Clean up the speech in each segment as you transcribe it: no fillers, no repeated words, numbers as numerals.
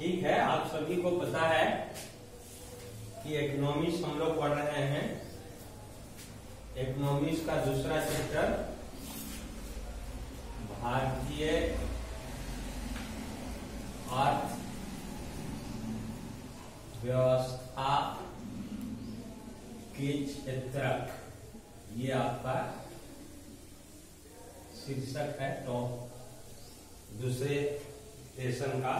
ठीक है, आप सभी को पता है कि इकोनॉमिक्स हम लोग पढ़ रहे हैं। इकोनॉमिक्स का दूसरा चैप्टर भारतीय अर्थव्यवस्था के क्षेत्रक, ये आपका शीर्षक है टॉप दूसरे सेशन का।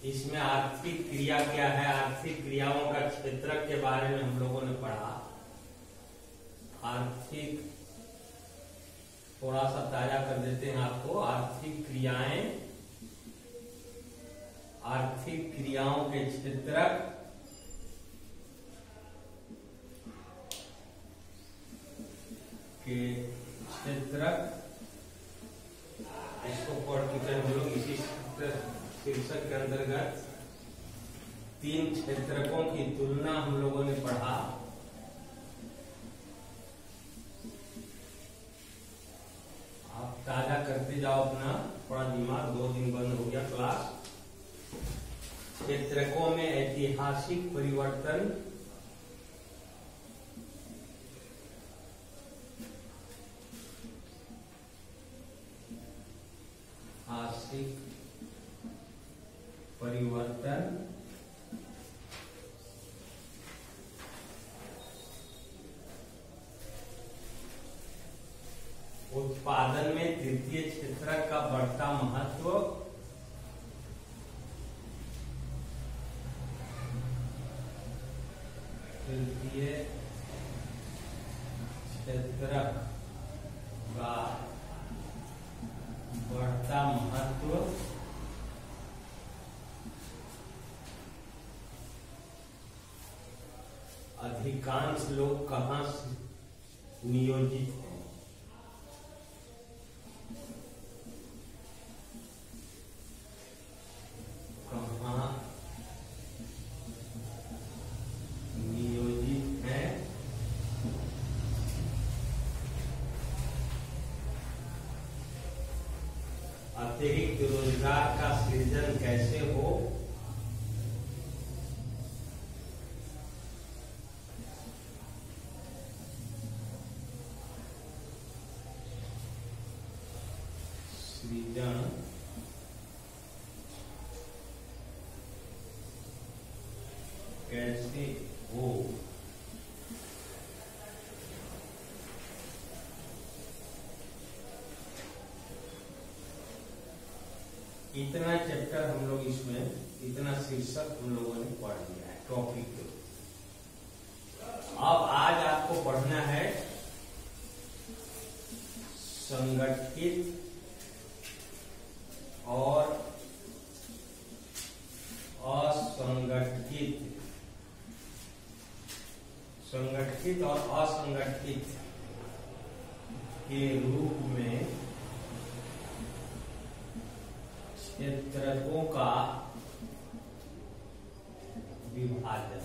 इसमें आर्थिक क्रिया क्या है, आर्थिक क्रियाओं का क्षेत्रक के बारे में हम लोगों ने पढ़ा। आर्थिक थोड़ा सा ताजा कर देते हैं आपको। आर्थिक क्रियाएं, आर्थिक क्रियाओं के क्षेत्रक इसको पढ़ चुके हम लोग। इसी शीर्षक के अंतर्गत 3 क्षेत्रकों की तुलना हम लोगों ने पढ़ा। आप ताजा करते जाओ अपना, थोड़ा दिमाग, 2 दिन बंद हो गया क्लास। क्षेत्रकों में ऐतिहासिक परिवर्तन, ऐतिहासिक परिवर्तन, उत्पादन में तृतीय क्षेत्रक का बढ़ता महत्व, तृतीय क्षेत्रक का बढ़ता महत्व, अधिकांश लोग कहाँ नियोजित हैं, कहाँ नियोजित हैं, अतिरिक्त रोजगार का सृजन कैसे हो, सृजन कैसे हो, इतना चैप्टर हम लोग इसमें, इतना शीर्षक हम लोगों ने पढ़ लिया है टॉपिक के। अब आज आपको पढ़ना है संगठित और असंगठित, संगठित और असंगठित के रूप में क्षेत्रकों का विभाजन।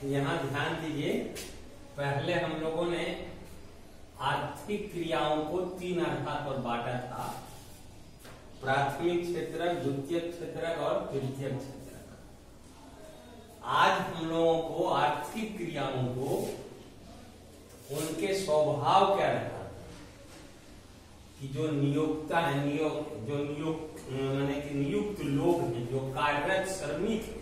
यहां ध्यान दीजिए, पहले हम लोगों ने आर्थिक क्रियाओं को 3 आधार पर बांटा था। प्राथमिक क्षेत्रक, द्वितीय क्षेत्रक और तृतीय क्षेत्रक। आज हम लोगों को आर्थिक क्रियाओं को उनके स्वभाव क्या रहता है कि जो नियोक्ता है, नियुक्त लोग हैं, जो कार्यरत श्रमिक है,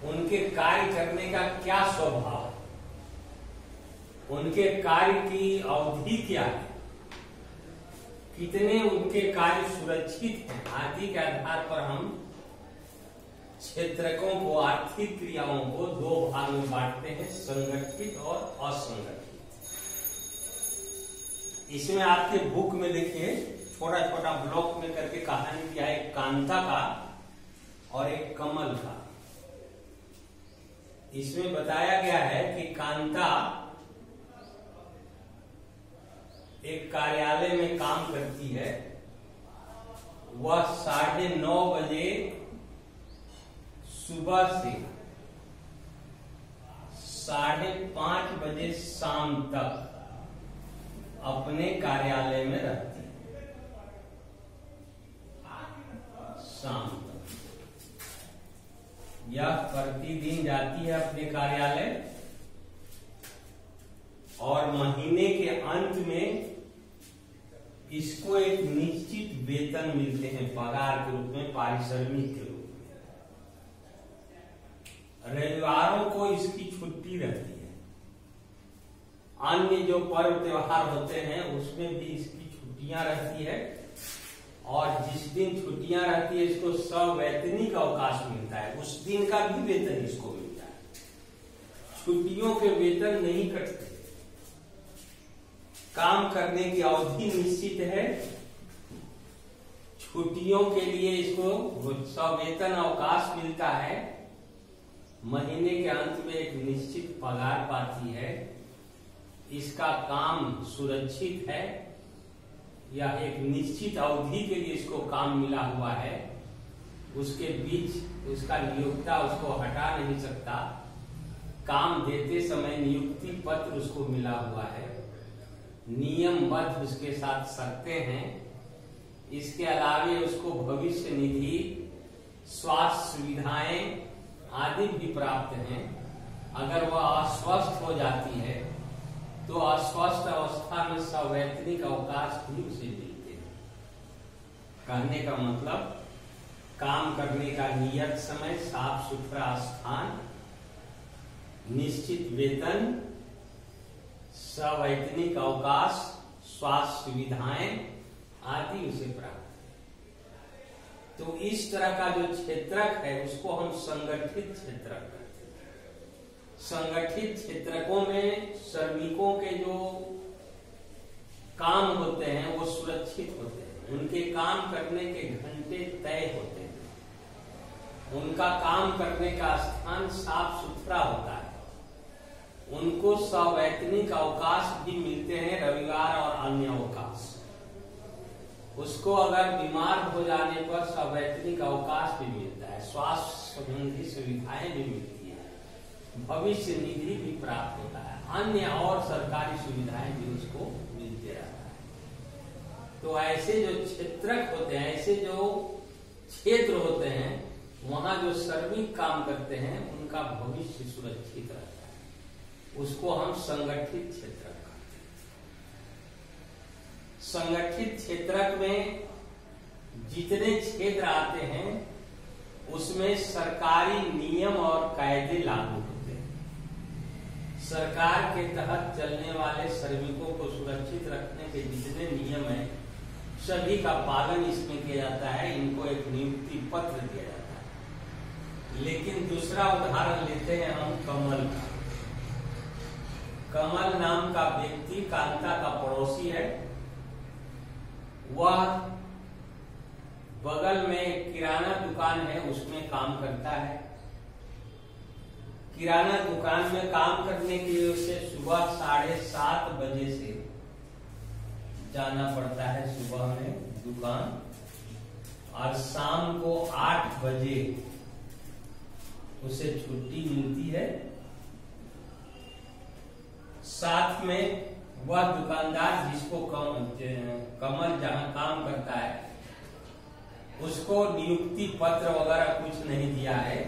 उनके कार्य करने का क्या स्वभाव है, उनके कार्य की अवधि क्या है, कितने उनके कार्य सुरक्षित हैं, आदि के आधार पर हम क्षेत्रकों को, आर्थिक क्रियाओं को 2 भाग में बांटते हैं, संगठित और असंगठित। इसमें आपके बुक में देखिए छोटा छोटा ब्लॉक में करके कहानी किया है, एक कांता का और एक कमल का। इसमें बताया गया है कि कांता एक कार्यालय में काम करती है। वह 9:30 बजे सुबह से 5:30 बजे शाम तक अपने कार्यालय में रहती है, शाम तक। यह प्रतिदिन जाती है अपने कार्यालय और महीने के अंत में इसको एक निश्चित वेतन मिलते हैं, पगार के रूप में, पारिश्रमिक के रूप में। रविवारों को इसकी छुट्टी रहती है। अन्य जो पर्व त्योहार होते हैं उसमें भी इसकी छुट्टियां रहती है और जिस दिन छुट्टियां रहती है इसको सवैतनिक अवकाश मिलता है, उस दिन का भी वेतन इसको मिलता है। छुट्टियों के वेतन नहीं कटते। काम करने की अवधि निश्चित है, छुट्टियों के लिए इसको सवेतन अवकाश मिलता है, महीने के अंत में एक निश्चित पगार पाती है, इसका काम सुरक्षित है या एक निश्चित अवधि के लिए इसको काम मिला हुआ है, उसके बीच उसका नियोक्ता उसको हटा नहीं सकता, काम देते समय नियुक्ति पत्र उसको मिला हुआ है, नियमबद्ध उसके साथ शर्तें हैं। इसके अलावे उसको भविष्य निधि, स्वास्थ्य सुविधाएं आदि भी प्राप्त हैं। अगर वह अस्वस्थ हो जाती है तो अस्वस्थ अवस्था में सवैतनिक अवकाश भी उसे मिलते हैं। कहने का मतलब, काम करने का नियत समय, साफ सुथरा स्थान, निश्चित वेतन, सवैतनिक अवकाश, स्वास्थ्य सुविधाएं आदि उसे प्राप्त है। तो इस तरह का जो क्षेत्रक है उसको हम संगठित क्षेत्रक कहते हैं। संगठित क्षेत्रकों में श्रमिकों के जो काम होते हैं वो सुरक्षित होते हैं, उनके काम करने के घंटे तय होते हैं, उनका काम करने का स्थान साफ सुथरा होता है, उनको सवैतनिक अवकाश भी मिलते हैं, रविवार और अन्य अवकाश। उसको अगर बीमार हो जाने पर सवैतनिक अवकाश भी मिलता है, स्वास्थ्य संबंधी सुविधाएं भी मिलती है, भविष्य निधि भी प्राप्त होता है, अन्य और सरकारी सुविधाएं भी उसको मिलते रहता है। तो ऐसे जो क्षेत्रक होते हैं, ऐसे जो क्षेत्र होते हैं, वहां जो श्रमिक काम करते हैं उनका भविष्य सुरक्षित रहता है, उसको हम संगठित क्षेत्रक कहते हैं। संगठित क्षेत्रक में जितने क्षेत्र आते हैं उसमें सरकारी नियम और कायदे लागू होते हैं। सरकार के तहत चलने वाले श्रमिकों को सुरक्षित रखने के जितने नियम हैं सभी का पालन इसमें किया जाता है, इनको एक नियुक्ति पत्र दिया जाता है। लेकिन दूसरा उदाहरण लेते हैं हम कमल का। कमल नाम का व्यक्ति कांता का पड़ोसी है। वह बगल में किराना दुकान है उसमें काम करता है। किराना दुकान में काम करने के लिए उसे सुबह 7:30 बजे से जाना पड़ता है सुबह में दुकान, और शाम को 8 बजे उसे छुट्टी मिलती है। साथ में वह दुकानदार जिसको कमल जहां काम करता है उसको नियुक्ति पत्र वगैरह कुछ नहीं दिया है।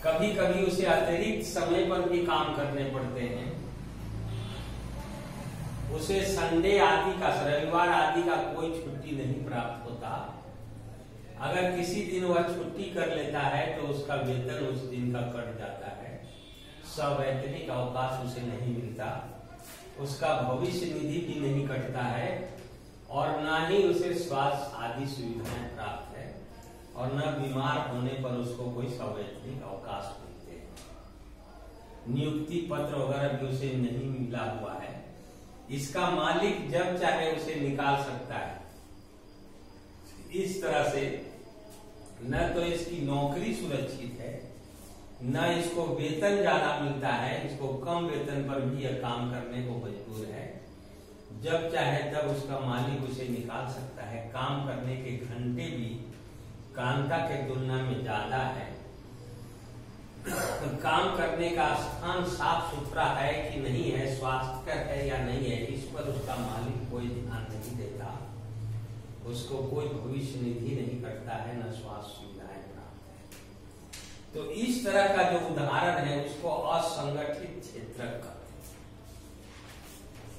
कभी कभी उसे अतिरिक्त समय पर भी काम करने पड़ते हैं। उसे संडे आदि का, रविवार आदि का कोई छुट्टी नहीं प्राप्त होता। अगर किसी दिन वह छुट्टी कर लेता है तो उसका वेतन उस दिन का कट जाता है, सवैतनिक अवकाश उसे नहीं मिलता, उसका भविष्य निधि भी नहीं कटता है और न ही उसे स्वास्थ्य आदि सुविधाएं प्राप्त है और न बीमार होने पर उसको कोई सवैतनिक अवकाश मिलते हैं। नियुक्ति पत्र वगैरह भी उसे नहीं मिला हुआ है। इसका मालिक जब चाहे उसे निकाल सकता है। इस तरह से न तो इसकी नौकरी सुरक्षित है, न इसको वेतन ज्यादा मिलता है, इसको कम वेतन पर भी यह काम करने को मजबूर है। जब चाहे तब उसका मालिक उसे निकाल सकता है। काम करने के घंटे भी कांता के तुलना में ज्यादा है। काम करने का स्थान साफ सुथरा है कि नहीं है, स्वास्थ्यकर है या नहीं है, इस पर उसका मालिक कोई ध्यान नहीं देता, उसको कोई भविष्य निधि नहीं करता है, न स्वास्थ्य सुविधाएं प्राप्त है। तो इस तरह का जो उदाहरण है उसको असंगठित क्षेत्र का।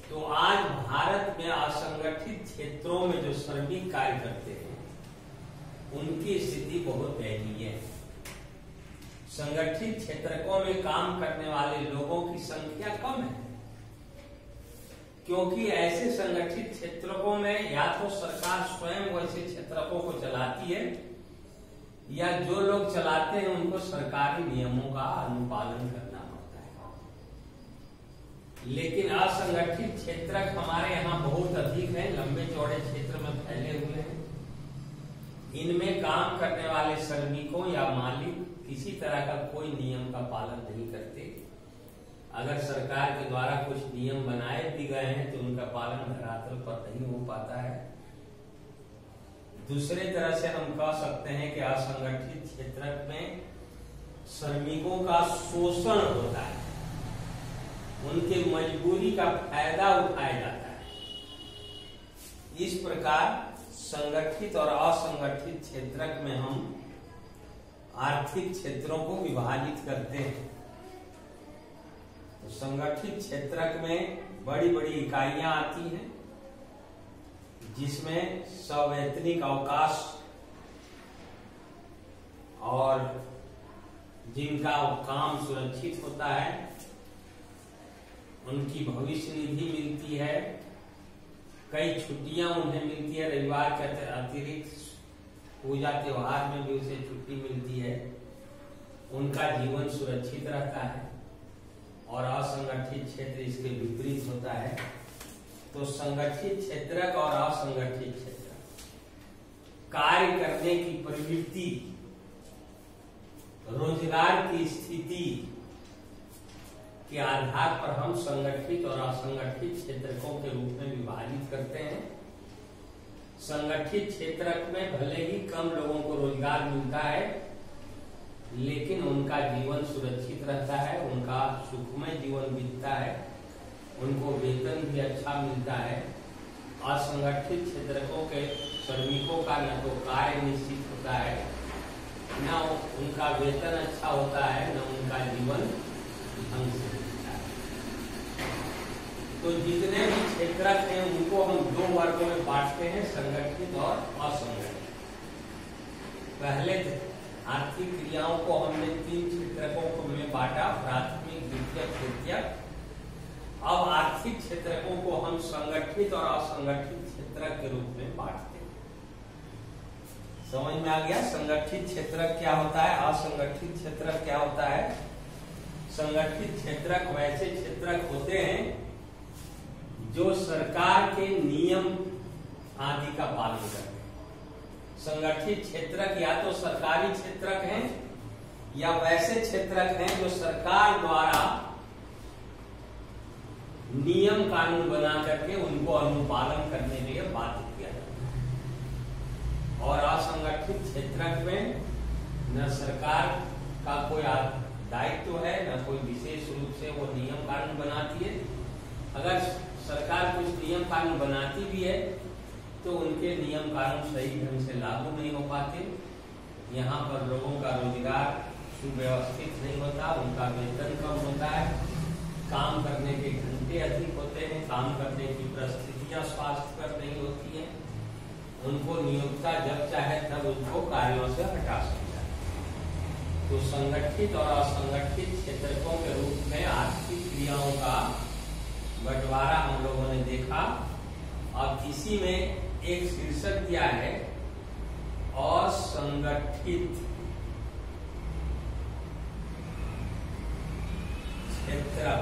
तो आज भारत में असंगठित क्षेत्रों में जो श्रमिक कार्य करते हैं उनकी स्थिति बहुत दयनीय है। संगठित क्षेत्रों में काम करने वाले लोगों की संख्या कम है, क्योंकि ऐसे संगठित क्षेत्रों में या तो सरकार स्वयं वैसे क्षेत्रों को चलाती है या जो लोग चलाते हैं उनको सरकारी नियमों का अनुपालन करना होता है। लेकिन असंगठित क्षेत्र हमारे यहाँ बहुत अधिक है, लंबे चौड़े क्षेत्र में फैले हुए हैं। इनमें काम करने वाले श्रमिकों या मालिक किसी तरह का कोई नियम का पालन नहीं करते। अगर सरकार के द्वारा कुछ नियम बनाए भी गए हैं तो उनका पालन धरातल पर नहीं हो पाता है। दूसरे तरह से हम कह सकते हैं कि असंगठित क्षेत्र में श्रमिकों का शोषण होता है, उनके मजबूरी का फायदा उठाया जाता है। इस प्रकार संगठित और असंगठित क्षेत्र में हम आर्थिक क्षेत्रों को विभाजित करते हैं। तो संगठित क्षेत्र में बड़ी बड़ी इकाइयां आती हैं जिसमें सवैतनिक अवकाश और जिनका काम सुरक्षित होता है उनकी भविष्य निधि मिलती है, कई छुट्टियां उन्हें मिलती है, रविवार के अतिरिक्त पूजा त्योहार में भी उसे छुट्टी मिलती है, उनका जीवन सुरक्षित रहता है। और असंगठित क्षेत्र इसके विपरीत होता है। तो संगठित क्षेत्र और असंगठित क्षेत्र कार्य करने की प्रवृत्ति, रोजगार की स्थिति के आधार पर हम संगठित और असंगठित क्षेत्रों के रूप में विभाजित करते हैं। संगठित क्षेत्र में भले ही कम लोगों को रोजगार मिलता है, लेकिन उनका जीवन सुरक्षित रहता है, उनका सुखमय जीवन बीतता है, उनको वेतन भी अच्छा मिलता है। असंगठित क्षेत्रों के श्रमिकों का न तो कार्य निश्चित होता है, न उनका वेतन अच्छा होता है, न उनका जीवन ढंग से बीतता है। तो जितने भी क्षेत्र हैं उनको हम दो वर्गों में बांटते हैं, संगठित और असंगठित। पहले आर्थिक क्रियाओं को हमने 3 क्षेत्रों में बांटा, प्राथमिक, द्वितीयक, तृतीयक। अब आर्थिक क्षेत्रों को हम संगठित और असंगठित क्षेत्र के रूप में बांटते हैं। समझ में आ गया संगठित क्षेत्र क्या होता है, असंगठित क्षेत्र क्या होता है। संगठित क्षेत्र वैसे क्षेत्र होते हैं जो सरकार के नियम आदि का पालन करते हैं। संगठित क्षेत्र या तो सरकारी क्षेत्र हैं या वैसे क्षेत्र हैं जो सरकार द्वारा नियम कानून बना करके उनको अनुपालन करने के लिए बाध्य किया जाता है। और असंगठित क्षेत्र में न सरकार का कोई दायित्व है, न कोई विशेष रूप से वो नियम कानून बनाती है। अगर सरकार कुछ नियम कानून बनाती भी है तो उनके नियम कानून सही ढंग से लागू नहीं हो पाते। यहाँ पर लोगों का रोजगार सुव्यवस्थित नहीं होता, उनका वेतन कम होता है, काम करने के घंटे अधिक होते हैं, काम करने की परिस्थितियां स्वास्थ्यकर नहीं होती हैं, उनको नियोक्ता जब चाहे तब उनको कार्यों से हटा सकता है। तो संगठित और असंगठित क्षेत्रों के रूप में आर्थिक क्रियाओं का बंटवारा हम लोगों ने देखा। अब इसी में एक शीर्षक दिया है असंगठित क्षेत्र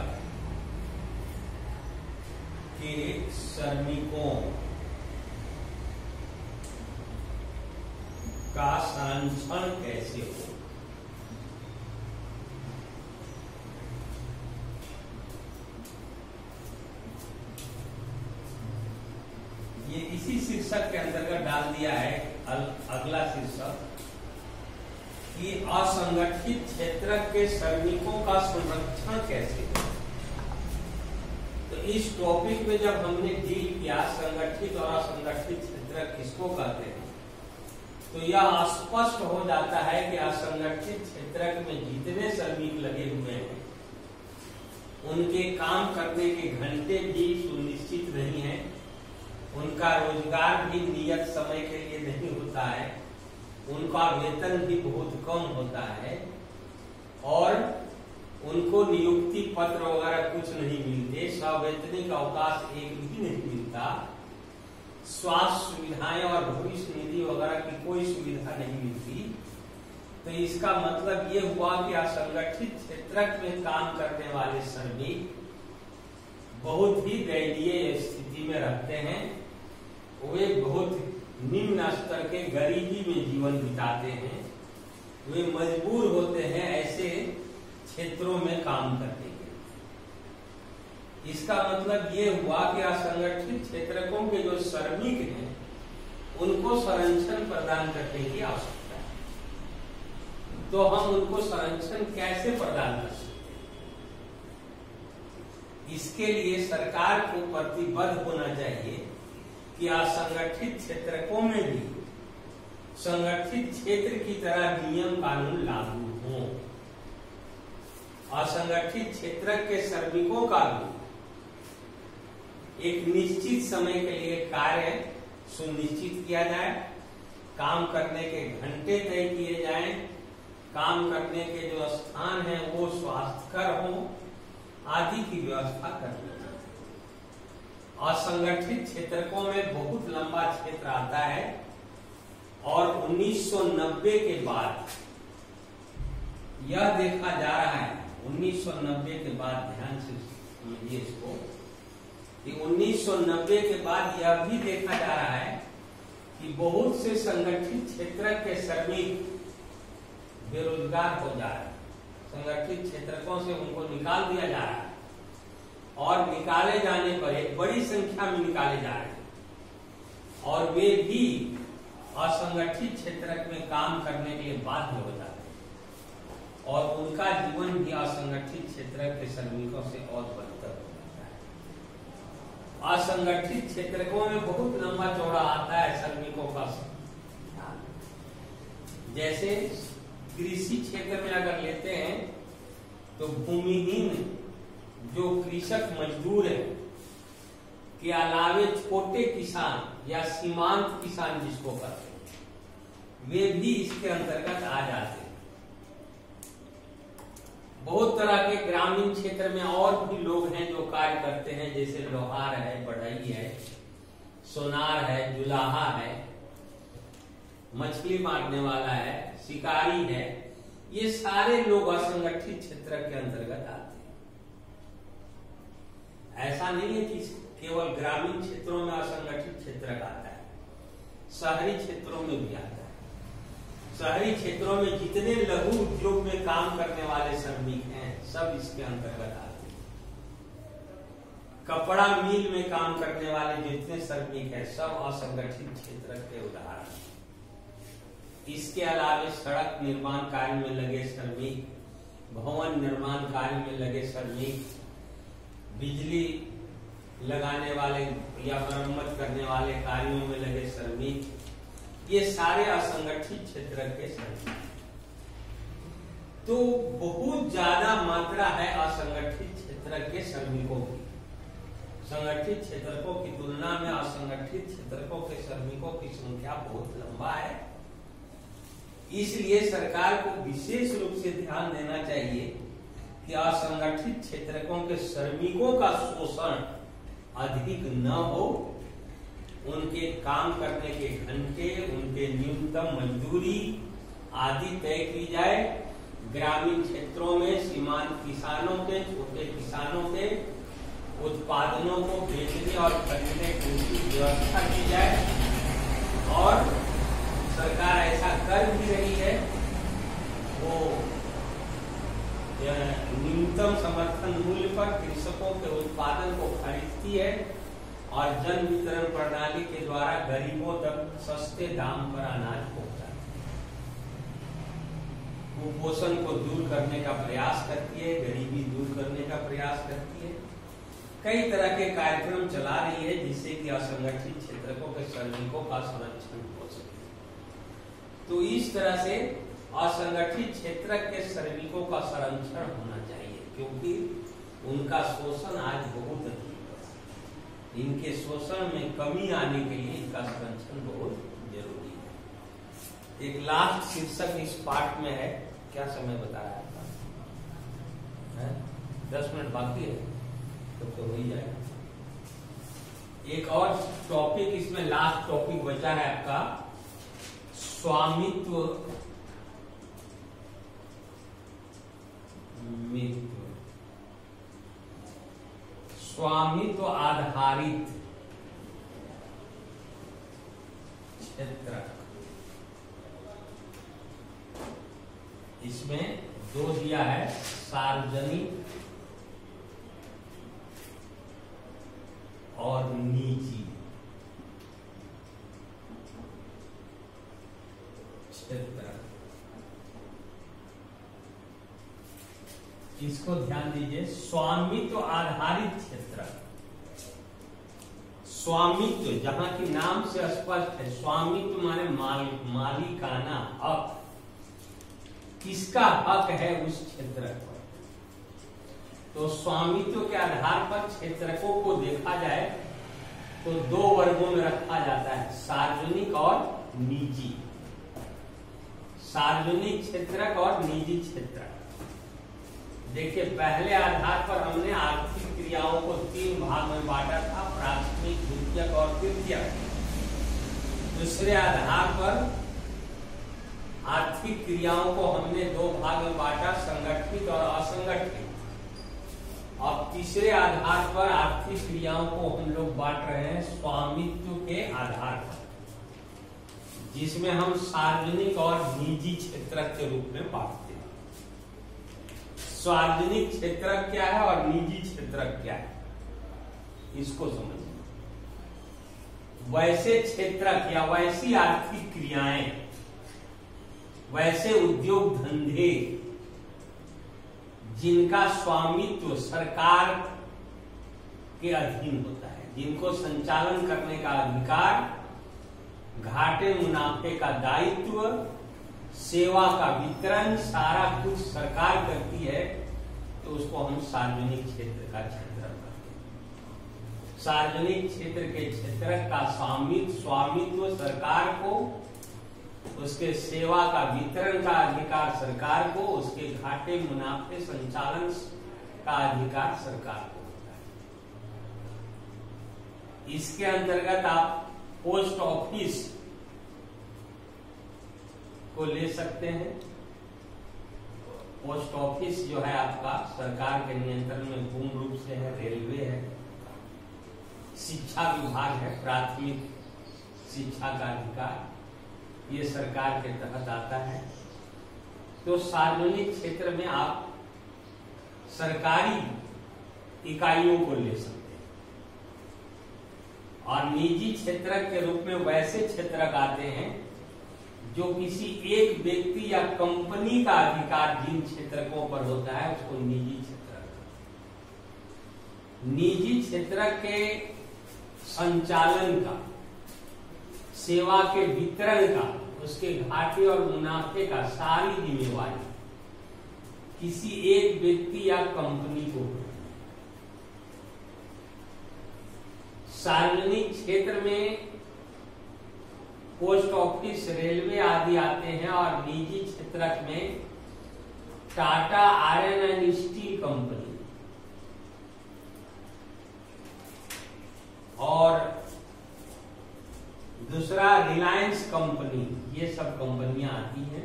के श्रमिकों का संरक्षण कैसे हो। ये इसी शीर्षक के अंतर्गत डाल दिया है अगला शीर्षक कि असंगठित क्षेत्र के श्रमिकों का संरक्षण कैसे हो। तो इस टॉपिक में जब हमने डील किया संगठित और असंगठित क्षेत्र किसको कहते हैं, तो यह स्पष्ट हो जाता है कि असंगठित क्षेत्र में जितने श्रमिक लगे हुए हैं उनके काम करने के घंटे भी सुनिश्चित नहीं है, उनका रोजगार भी नियत समय के लिए नहीं होता है, उनका वेतन भी बहुत कम होता है और उनको नियुक्ति पत्र वगैरह कुछ नहीं मिलते, सवैतनिक अवकाश एक भी नहीं मिलता, स्वास्थ्य सुविधाएं और भविष्य निधि वगैरह की कोई सुविधा नहीं मिलती। तो इसका मतलब ये हुआ कि असंगठित क्षेत्र में काम करने वाले श्रमिक बहुत ही दयनीय स्थिति में रहते हैं, वे बहुत निम्न स्तर के गरीबी में जीवन बिताते हैं, वे मजबूर होते हैं ऐसे क्षेत्रों में काम करने के लिए। इसका मतलब ये हुआ कि असंगठित क्षेत्रों के जो श्रमिक हैं उनको संरक्षण प्रदान करने की आवश्यकता है। तो हम उनको संरक्षण कैसे प्रदान कर सकते हैं? इसके लिए सरकार को प्रतिबद्ध होना चाहिए कि असंगठित क्षेत्रों में भी संगठित क्षेत्र की तरह नियम कानून लागू हो। असंगठित क्षेत्र के श्रमिकों का भी एक निश्चित समय के लिए कार्य सुनिश्चित किया जाए, काम करने के घंटे तय किए जाएं, काम करने के जो स्थान है वो स्वास्थ्यकर हो, आदि की व्यवस्था करनी चाहिए। असंगठित क्षेत्रों में बहुत लंबा क्षेत्र आता है और 1990 के बाद यह देखा जा रहा है, 1990 के बाद ध्यान से समझिए इसको, कि 1990 के बाद यह भी देखा जा रहा है कि बहुत से संगठित क्षेत्र के श्रमिक बेरोजगार हो जा रहे हैं, संगठित क्षेत्रों से उनको निकाल दिया जा रहा है और निकाले जाने पर एक बड़ी संख्या में निकाले जा रहे हैं और वे भी असंगठित क्षेत्र में काम करने के लिए बाध्य हो जाते हैं और उनका जीवन भी असंगठित क्षेत्र के श्रमिकों से और बदतर हो जाता है। असंगठित क्षेत्रों में बहुत लंबा चौड़ा आता है श्रमिकों का। जैसे कृषि क्षेत्र में अगर लेते हैं तो भूमिहीन जो कृषक मजदूर है के अलावे छोटे किसान या सीमांत किसान जिसको कहते हैं वे भी इसके अंतर्गत आ जाते हैं। बहुत तरह के ग्रामीण क्षेत्र में और भी लोग हैं जो कार्य करते हैं, जैसे लोहार है, बढ़ई है, सोनार है, जुलाहा है, मछली मारने वाला है, शिकारी है, ये सारे लोग असंगठित क्षेत्र के अंतर्गत आते हैं। ऐसा नहीं है कि केवल ग्रामीण क्षेत्रों में असंगठित क्षेत्र आता है, शहरी क्षेत्रों में भी आता है। शहरी क्षेत्रों में जितने लघु उद्योग में काम करने वाले श्रमिक हैं सब इसके अंतर्गत आते हैं। कपड़ा मिल में काम करने वाले जितने श्रमिक हैं सब असंगठित क्षेत्र के उदाहरण। इसके अलावे सड़क निर्माण कार्य में लगे श्रमिक, भवन निर्माण कार्य में लगे श्रमिक, बिजली लगाने वाले या मरम्मत करने वाले कार्यों में लगे श्रमिक, ये सारे असंगठित क्षेत्र के श्रमिक। तो बहुत ज्यादा मात्रा है असंगठित क्षेत्र के श्रमिकों की। संगठित क्षेत्रों की तुलना में असंगठित क्षेत्रों के श्रमिकों की संख्या बहुत लंबा है। इसलिए सरकार को विशेष रूप से ध्यान देना चाहिए कि असंगठित क्षेत्रों के श्रमिकों का शोषण अधिक न हो, उनके काम करने के घंटे, उनके न्यूनतम मजदूरी आदि तय की जाए। ग्रामीण क्षेत्रों में सीमांत किसानों के, छोटे किसानों के उत्पादनों को बेचने और खरीदने की व्यवस्था की जाए और सरकार ऐसा कर भी रही है। वो न्यूनतम समर्थन मूल्य पर कृषकों के उत्पादन को खरीदती है और जन वितरण प्रणाली के द्वारा गरीबों तक सस्ते दाम पर अनाज पहुंचाती है। कुपोषण को दूर करने का प्रयास करती है, गरीबी दूर करने का प्रयास करती है, कई तरह के कार्यक्रम चला रही है जिससे कि असंगठित क्षेत्रों के श्रमिकों का संरक्षण हो सके। तो इस तरह से असंगठित क्षेत्र के श्रमिकों का संरक्षण होना चाहिए, क्योंकि उनका शोषण आज बहुत अधिक है। इनके शोषण में कमी आने के लिए इनका संरक्षण बहुत जरूरी है। एक लास्ट शीर्षक इस पाठ में है, क्या समय बता रहा है? 10 मिनट बाकी है तो हो ही जाएगा। एक और टॉपिक इसमें लास्ट टॉपिक बचा है आपका स्वामित्व मित्व, स्वामित्व आधारित क्षेत्र। इसमें 2 दिया है, सार्वजनिक और निजी क्षेत्र। इसको ध्यान दीजिए, स्वामित्व आधारित क्षेत्र। स्वामित्व जहां की नाम से स्पष्ट है, स्वामित्व माने मालिकाना हक। किसका हक है उस क्षेत्र पर? तो स्वामित्व के आधार पर क्षेत्रकों को देखा जाए तो 2 वर्गों में रखा जाता है, सार्वजनिक और निजी। सार्वजनिक क्षेत्रक और निजी क्षेत्रक। देखिए, पहले आधार पर हमने आर्थिक क्रियाओं को 3 भाग में बांटा था, प्राथमिक, द्वितीयक और तृतीयक। दूसरे आधार पर आर्थिक क्रियाओं को हमने 2 भाग में बांटा, संगठित और असंगठित। अब तीसरे आधार पर आर्थिक क्रियाओं को हम लोग बांट रहे हैं स्वामित्व के आधार पर, जिसमें हम सार्वजनिक और निजी क्षेत्रक के रूप में बांटते हैं। सार्वजनिक क्षेत्रक क्या है और निजी क्षेत्रक क्या है, इसको समझिए। वैसे क्षेत्रक या वैसी आर्थिक क्रियाएं, वैसे उद्योग धंधे जिनका स्वामित्व सरकार के अधीन होता है, जिनको संचालन करने का अधिकार, घाटे मुनाफे का दायित्व, सेवा का वितरण सारा कुछ सरकार करती है, तो उसको हम सार्वजनिक क्षेत्र का क्षेत्रक कहते हैं। सार्वजनिक क्षेत्र के क्षेत्रक का स्वामित्व सरकार को, उसके सेवा का वितरण का अधिकार सरकार को, उसके घाटे मुनाफे संचालन का अधिकार सरकार को होता है। इसके अंतर्गत आप पोस्ट ऑफिस को ले सकते हैं। पोस्ट ऑफिस जो है आपका सरकार के नियंत्रण में पूर्ण रूप से है, रेलवे है, शिक्षा विभाग है, प्राथमिक शिक्षा का अधिकार ये सरकार के तहत आता है। तो सार्वजनिक क्षेत्र में आप सरकारी इकाइयों को ले सकते हैं, और निजी क्षेत्रक के रूप में वैसे क्षेत्रक आते हैं जो किसी एक व्यक्ति या कंपनी का अधिकार जिन क्षेत्रकों पर होता है, उसको निजी क्षेत्रक। निजी क्षेत्रक के संचालन का, सेवा के वितरण का, उसके घाटे और मुनाफे का सारी जिम्मेवारी किसी एक व्यक्ति या कंपनी को। सार्वजनिक क्षेत्र में पोस्ट ऑफिस, रेलवे आदि आते हैं, और निजी क्षेत्रक में Tata iron and steel company और दूसरा रिलायंस कंपनी, ये सब कंपनियां आती हैं।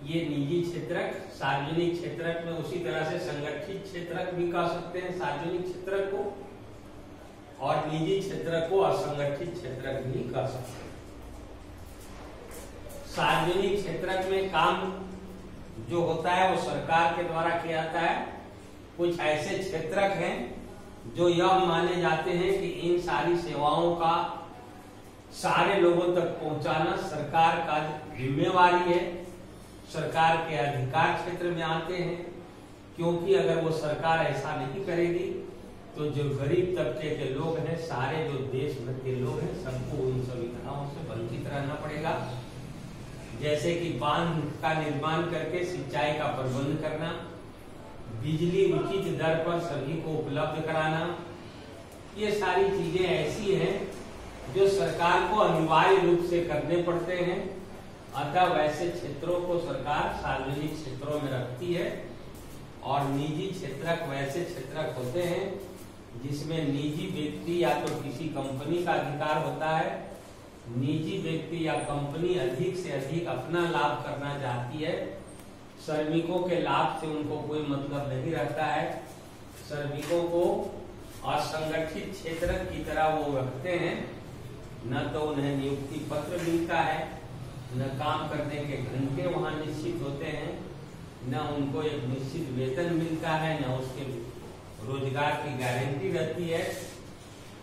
ये निजी क्षेत्रक। सार्वजनिक क्षेत्रक में उसी तरह से संगठित क्षेत्रक भी कह सकते हैं सार्वजनिक क्षेत्रक को, और निजी क्षेत्रक को असंगठित क्षेत्रक भी कह सकते हैं। सार्वजनिक क्षेत्रक में काम जो होता है वो सरकार के द्वारा किया जाता है। कुछ ऐसे क्षेत्रक हैं जो यह माने जाते हैं कि इन सारी सेवाओं का सारे लोगों तक पहुंचाना सरकार का जिम्मेवारी है, सरकार के अधिकार क्षेत्र में आते हैं, क्योंकि अगर वो सरकार ऐसा नहीं करेगी तो जो गरीब तबके के लोग हैं, सारे जो देश भर के लोग हैं, सबको उन सुविधाओं से वंचित रहना पड़ेगा। जैसे कि बांध का निर्माण करके सिंचाई का प्रबंध करना, बिजली उचित दर पर सभी को उपलब्ध कराना, ये सारी चीजें ऐसी हैं जो सरकार को अनिवार्य रूप से करने पड़ते हैं। अतः वैसे क्षेत्रों को सरकार सार्वजनिक क्षेत्रों में रखती है और निजी क्षेत्रक वैसे क्षेत्रक होते हैं जिसमें निजी व्यक्ति या तो किसी कंपनी का अधिकार होता है। निजी व्यक्ति या कंपनी अधिक से अधिक अपना लाभ करना चाहती है, श्रमिकों के लाभ से उनको कोई मतलब नहीं रहता है। श्रमिकों को असंगठित क्षेत्र की तरह वो रखते हैं, न तो उन्हें नियुक्ति पत्र मिलता है, न काम करने के घंटे वहां निश्चित होते हैं, न उनको एक निश्चित वेतन मिलता है, न उसके रोजगार की गारंटी रहती है,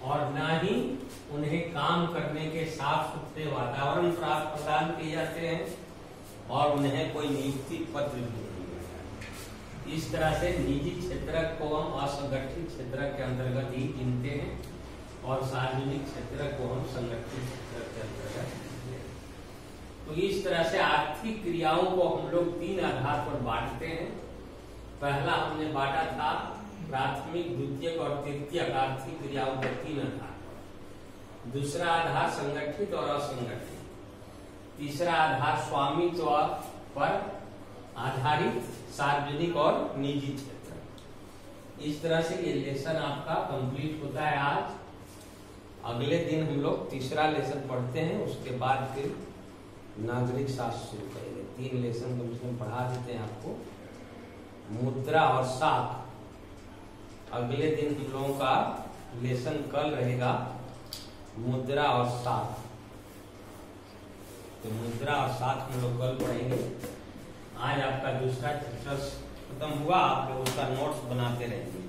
और न ही उन्हें काम करने के साफ सुथरे वातावरण प्रदान किए जाते हैं, और उन्हें कोई नियुक्ति पत्र भी नहीं मिलता है। इस तरह से निजी क्षेत्र को हम असंगठित क्षेत्र के अंतर्गत ही गिनते हैं और सार्वजनिक क्षेत्र को हम संगठित क्षेत्र के अंतर्गत गिनते हैं। तो इस तरह से आर्थिक क्रियाओं को हम लोग 3 आधार पर बांटते हैं। पहला हमने बांटा था प्राथमिक, द्वितीयक और तृतीयक आर्थिक क्रियाओं के 3 आधार। दूसरा आधार संगठित और असंगठित। तीसरा आधार स्वामित्व पर आधारित सार्वजनिक और निजी क्षेत्र। इस तरह से ये लेसन आपका कंप्लीट होता है आज। अगले दिन हम लोग तीसरा लेसन पढ़ते हैं, उसके बाद फिर नागरिक शास्त्र शुरू करेंगे। 3 लेसन कम से कम पढ़ा देते हैं आपको। मुद्रा और साख अगले दिन हम लोगों का लेसन कल रहेगा, मुद्रा और साख। तो मुद्रा और साख हम लोग कल पढ़ेंगे। आज आपका दूसरा चैप्टर खत्म हुआ, आप लोग उसका नोट्स बनाते रहेंगे।